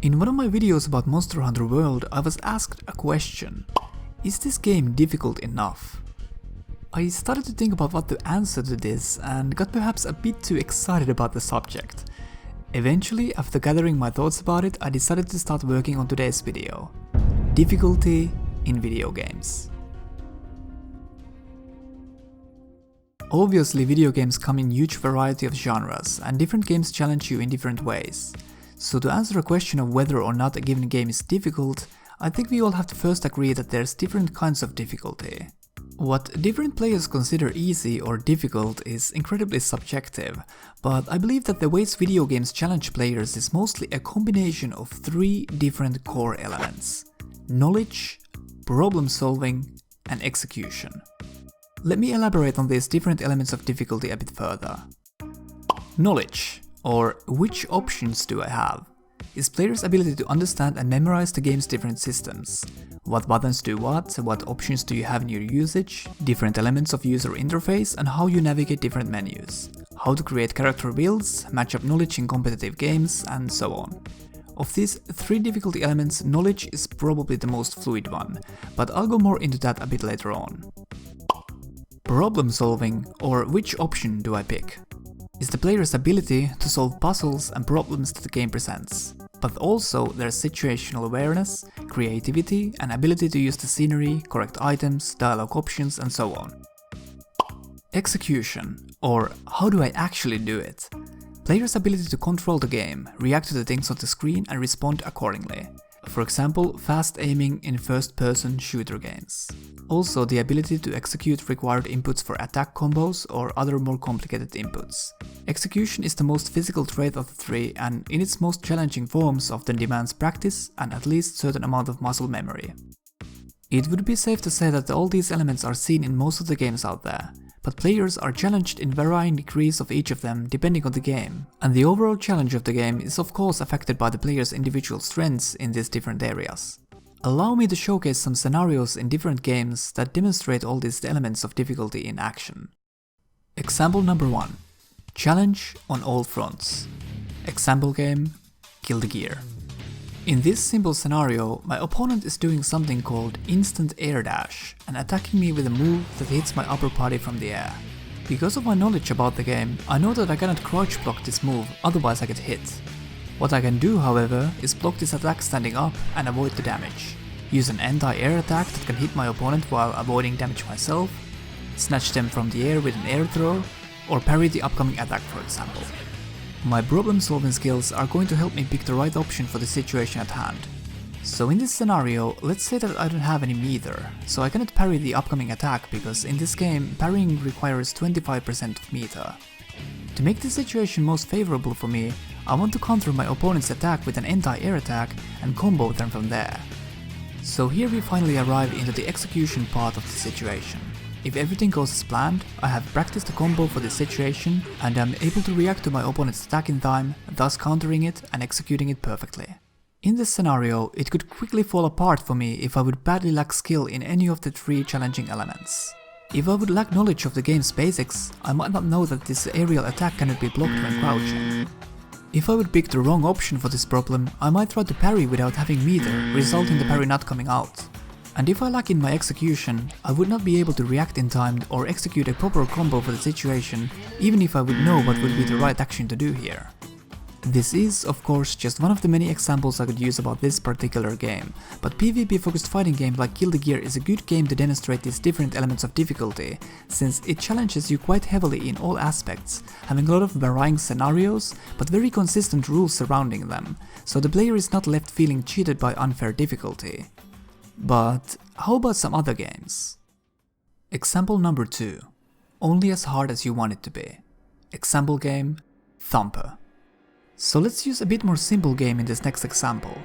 In one of my videos about Monster Hunter World, I was asked a question. Is this game difficult enough? I started to think about what to answer to this and got perhaps a bit too excited about the subject. Eventually, after gathering my thoughts about it, I decided to start working on today's video. Difficulty in video games. Obviously, video games come in huge variety of genres, and different games challenge you in different ways. So to answer a question of whether or not a given game is difficult, I think we all have to first agree that there's different kinds of difficulty. What different players consider easy or difficult is incredibly subjective, but I believe that the ways video games challenge players is mostly a combination of three different core elements: knowledge, problem solving, and execution. Let me elaborate on these different elements of difficulty a bit further. Knowledge, or which options do I have, is players' ability to understand and memorize the game's different systems. What buttons do what options do you have in your usage, different elements of user interface, and how you navigate different menus. How to create character builds, match up knowledge in competitive games, and so on. Of these three difficulty elements, knowledge is probably the most fluid one, but I'll go more into that a bit later on. Problem solving, or which option do I pick, is the player's ability to solve puzzles and problems that the game presents, but also their situational awareness, creativity, and ability to use the scenery, correct items, dialogue options, and so on. Execution, or how do I actually do it? Players' ability to control the game, react to the things on the screen, and respond accordingly. For example, fast aiming in first-person shooter games. Also, the ability to execute required inputs for attack combos or other more complicated inputs. Execution is the most physical trait of the three, and in its most challenging forms often demands practice and at least certain amount of muscle memory. It would be safe to say that all these elements are seen in most of the games out there, but players are challenged in varying degrees of each of them depending on the game, and the overall challenge of the game is of course affected by the player's individual strengths in these different areas. Allow me to showcase some scenarios in different games that demonstrate all these elements of difficulty in action. Example number 1. Challenge on all fronts. Example game: Guilty Gear. In this simple scenario, my opponent is doing something called instant air dash and attacking me with a move that hits my upper body from the air. Because of my knowledge about the game, I know that I cannot crouch block this move, otherwise I get hit. What I can do, however, is block this attack standing up and avoid the damage. Use an anti-air attack that can hit my opponent while avoiding damage myself, snatch them from the air with an air throw, or parry the upcoming attack, for example. My problem-solving skills are going to help me pick the right option for the situation at hand. So in this scenario, let's say that I don't have any meter, so I cannot parry the upcoming attack because in this game parrying requires 25% of meter. To make the situation most favorable for me, I want to counter my opponent's attack with an anti-air attack and combo them from there. So here we finally arrive into the execution part of the situation. If everything goes as planned, I have practiced the combo for this situation and am able to react to my opponent's attack in time, thus countering it and executing it perfectly. In this scenario, it could quickly fall apart for me if I would badly lack skill in any of the three challenging elements. If I would lack knowledge of the game's basics, I might not know that this aerial attack cannot be blocked when crouching. If I would pick the wrong option for this problem, I might try to parry without having meter, resulting in the parry not coming out. And if I lack in my execution, I would not be able to react in time or execute a proper combo for the situation, even if I would know what would be the right action to do here. This is, of course, just one of the many examples I could use about this particular game, but PvP-focused fighting game like Guilty Gear is a good game to demonstrate these different elements of difficulty, since it challenges you quite heavily in all aspects, having a lot of varying scenarios, but very consistent rules surrounding them, so the player is not left feeling cheated by unfair difficulty. But how about some other games? Example number 2. Only as hard as you want it to be. Example game: Thumper. So let's use a bit more simple game in this next example.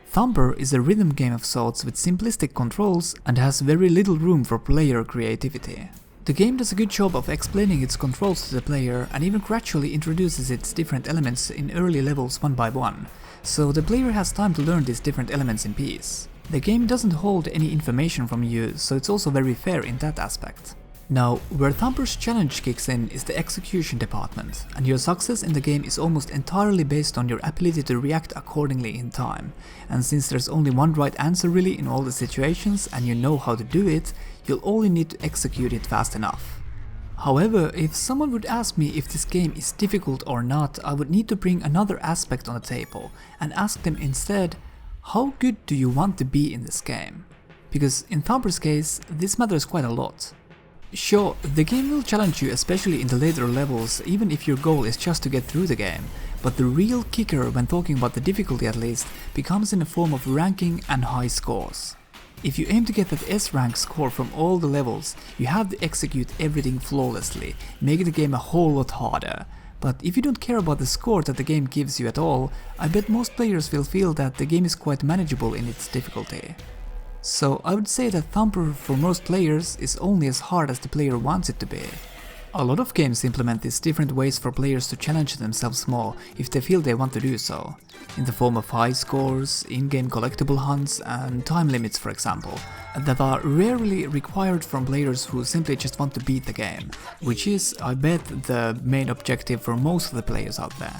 Thumper is a rhythm game of sorts with simplistic controls and has very little room for player creativity. The game does a good job of explaining its controls to the player and even gradually introduces its different elements in early levels one by one, so the player has time to learn these different elements in peace. The game doesn't hold any information from you, so it's also very fair in that aspect. Now, where Thumper's challenge kicks in is the execution department, and your success in the game is almost entirely based on your ability to react accordingly in time, and since there's only one right answer really in all the situations and you know how to do it, you'll only need to execute it fast enough. However, if someone would ask me if this game is difficult or not, I would need to bring another aspect on the table and ask them instead, how good do you want to be in this game? Because in Thumper's case, this matters quite a lot. Sure, the game will challenge you, especially in the later levels, even if your goal is just to get through the game, but the real kicker, when talking about the difficulty at least, becomes in the form of ranking and high scores. If you aim to get that S-rank score from all the levels, you have to execute everything flawlessly, making the game a whole lot harder. But if you don't care about the score that the game gives you at all, I bet most players will feel that the game is quite manageable in its difficulty. So I would say that Thumper for most players is only as hard as the player wants it to be. A lot of games implement these different ways for players to challenge themselves more if they feel they want to do so, in the form of high scores, in-game collectible hunts and time limits for example, that are rarely required from players who simply just want to beat the game, which is, I bet, the main objective for most of the players out there.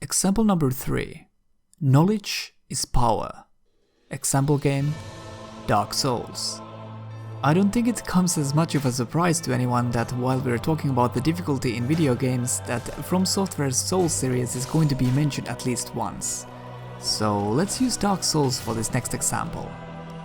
Example number 3. Knowledge is power. Example game, Dark Souls. I don't think it comes as much of a surprise to anyone that while we're talking about the difficulty in video games, that From Software's Souls series is going to be mentioned at least once. So let's use Dark Souls for this next example.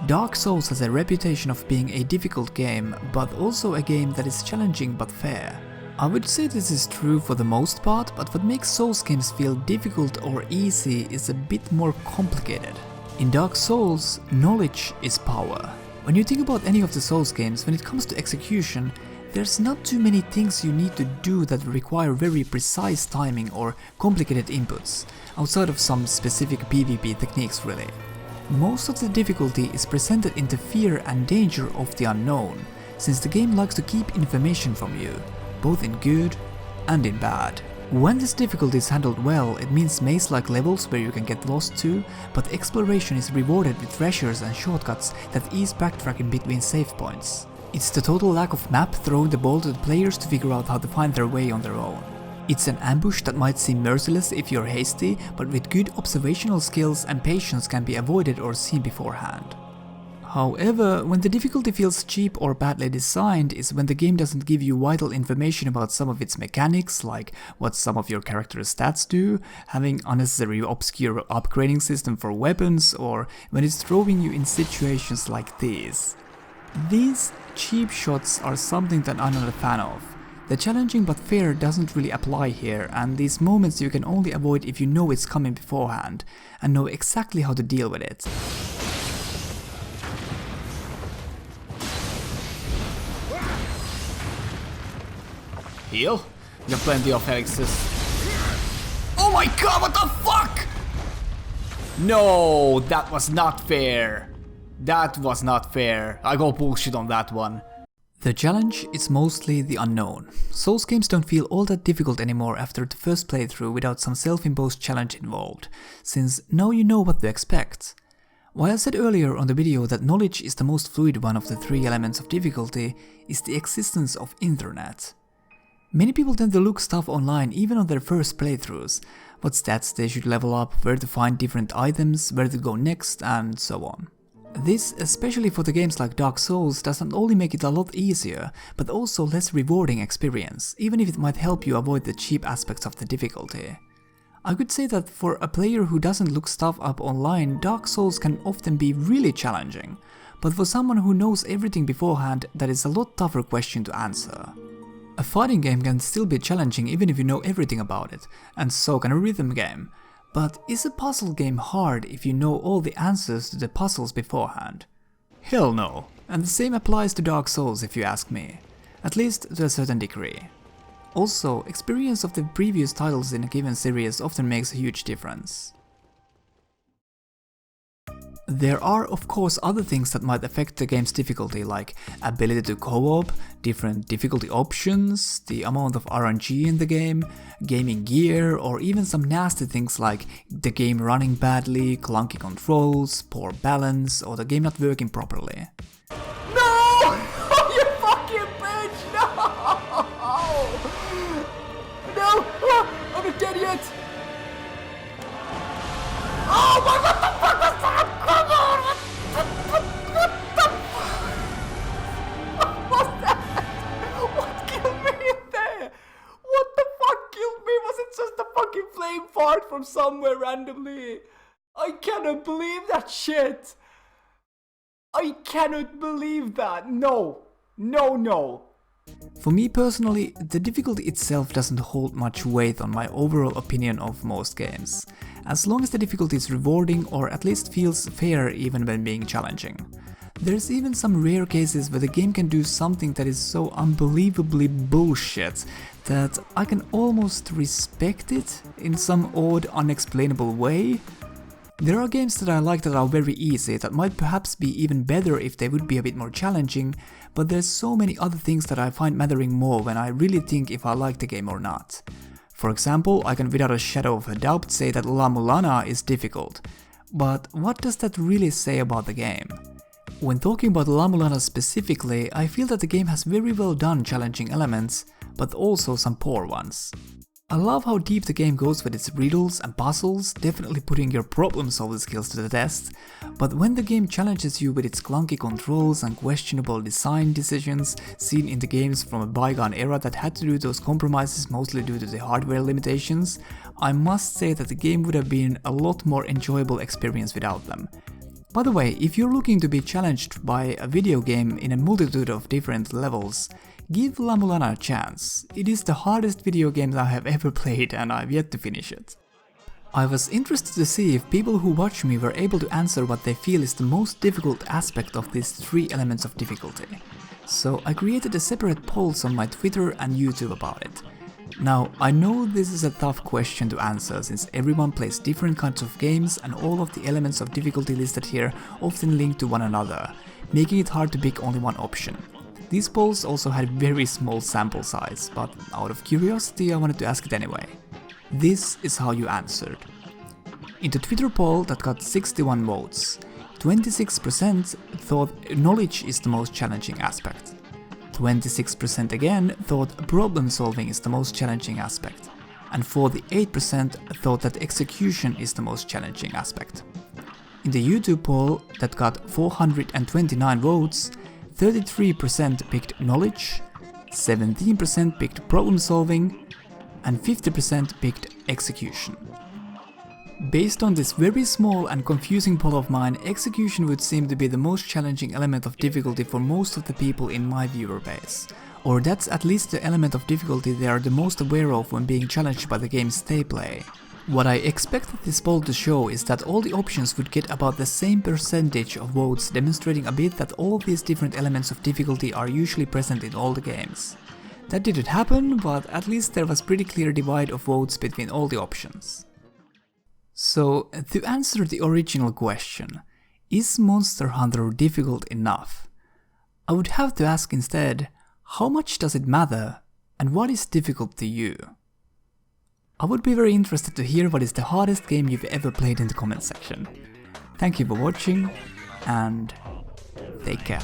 Dark Souls has a reputation of being a difficult game, but also a game that is challenging but fair. I would say this is true for the most part, but what makes Souls games feel difficult or easy is a bit more complicated. In Dark Souls, knowledge is power. When you think about any of the Souls games, when it comes to execution, there's not too many things you need to do that require very precise timing or complicated inputs, outside of some specific PvP techniques really. Most of the difficulty is presented in the fear and danger of the unknown, since the game likes to keep information from you, both in good and in bad. When this difficulty is handled well, it means maze-like levels where you can get lost to, but exploration is rewarded with treasures and shortcuts that ease backtracking between save points. It's the total lack of map throwing the ball to the players to figure out how to find their way on their own. It's an ambush that might seem merciless if you're hasty, but with good observational skills and patience can be avoided or seen beforehand. However, when the difficulty feels cheap or badly designed is when the game doesn't give you vital information about some of its mechanics, like what some of your character's stats do, having unnecessary obscure upgrading system for weapons, or when it's throwing you in situations like these. These cheap shots are something that I'm not a fan of. The challenging but fair doesn't really apply here, and these moments you can only avoid if you know it's coming beforehand, and know exactly how to deal with it. Heal? You have plenty of Helixes. Oh my god, what the fuck?! No, that was not fair. That was not fair. I go bullshit on that one. The challenge is mostly the unknown. Souls games don't feel all that difficult anymore after the first playthrough without some self-imposed challenge involved, since now you know what to expect. While I said earlier on the video that knowledge is the most fluid one of the 3 elements of difficulty, is the existence of internet. Many people tend to look stuff online even on their first playthroughs, what stats they should level up, where to find different items, where to go next, and so on. This, especially for the games like Dark Souls, doesn't only make it a lot easier, but also less rewarding experience, even if it might help you avoid the cheap aspects of the difficulty. I could say that for a player who doesn't look stuff up online, Dark Souls can often be really challenging, but for someone who knows everything beforehand, that is a lot tougher question to answer. A fighting game can still be challenging even if you know everything about it, and so can a rhythm game. But is a puzzle game hard if you know all the answers to the puzzles beforehand? Hell no, and the same applies to Dark Souls if you ask me, at least to a certain degree. Also, experience of the previous titles in a given series often makes a huge difference. There are of course other things that might affect the game's difficulty, like ability to co-op, different difficulty options, the amount of RNG in the game, gaming gear, or even some nasty things like the game running badly, clunky controls, poor balance, or the game not working properly. No! Oh, you fucking bitch! No! No! Oh, I'm not dead yet! Oh my, what the fuck was that? Come on! What was that? What killed me in there? What the fuck killed me? Was it just a fucking flame fart from somewhere randomly? I cannot believe that shit! I cannot believe that! No! No, no! For me personally, the difficulty itself doesn't hold much weight on my overall opinion of most games, as long as the difficulty is rewarding or at least feels fair even when being challenging. There's even some rare cases where the game can do something that is so unbelievably bullshit that I can almost respect it in some odd, unexplainable way. There are games that I like that are very easy, that might perhaps be even better if they would be a bit more challenging, but there's so many other things that I find mattering more when I really think if I like the game or not. For example, I can without a shadow of a doubt say that La-Mulana is difficult, but what does that really say about the game? When talking about La-Mulana specifically, I feel that the game has very well done challenging elements, but also some poor ones. I love how deep the game goes with its riddles and puzzles, definitely putting your problem-solving skills to the test, but when the game challenges you with its clunky controls and questionable design decisions seen in the games from a bygone era that had to do those compromises mostly due to the hardware limitations, I must say that the game would have been a lot more enjoyable experience without them. By the way, if you're looking to be challenged by a video game in a multitude of different levels, give La-Mulana a chance. It is the hardest video game I have ever played and I've yet to finish it. I was interested to see if people who watch me were able to answer what they feel is the most difficult aspect of these 3 elements of difficulty. So I created a separate polls on my Twitter and YouTube about it. Now, I know this is a tough question to answer since everyone plays different kinds of games and all of the elements of difficulty listed here often link to one another, making it hard to pick only one option. These polls also had very small sample size, but out of curiosity I wanted to ask it anyway. This is how you answered. In the Twitter poll that got 61 votes, 26% thought knowledge is the most challenging aspect. 26% again thought problem solving is the most challenging aspect, and 48% thought that execution is the most challenging aspect. In the YouTube poll that got 429 votes, 33% picked knowledge, 17% picked problem solving, and 50% picked execution. Based on this very small and confusing poll of mine, execution would seem to be the most challenging element of difficulty for most of the people in my viewer base. Or that's at least the element of difficulty they are the most aware of when being challenged by the games they play. What I expected this poll to show is that all the options would get about the same percentage of votes, demonstrating a bit that all these different elements of difficulty are usually present in all the games. That didn't happen, but at least there was pretty clear divide of votes between all the options. So, to answer the original question, is Monster Hunter difficult enough? I would have to ask instead, how much does it matter, and what is difficult to you? I would be very interested to hear what is the hardest game you've ever played in the comment section. Thank you for watching, and take care.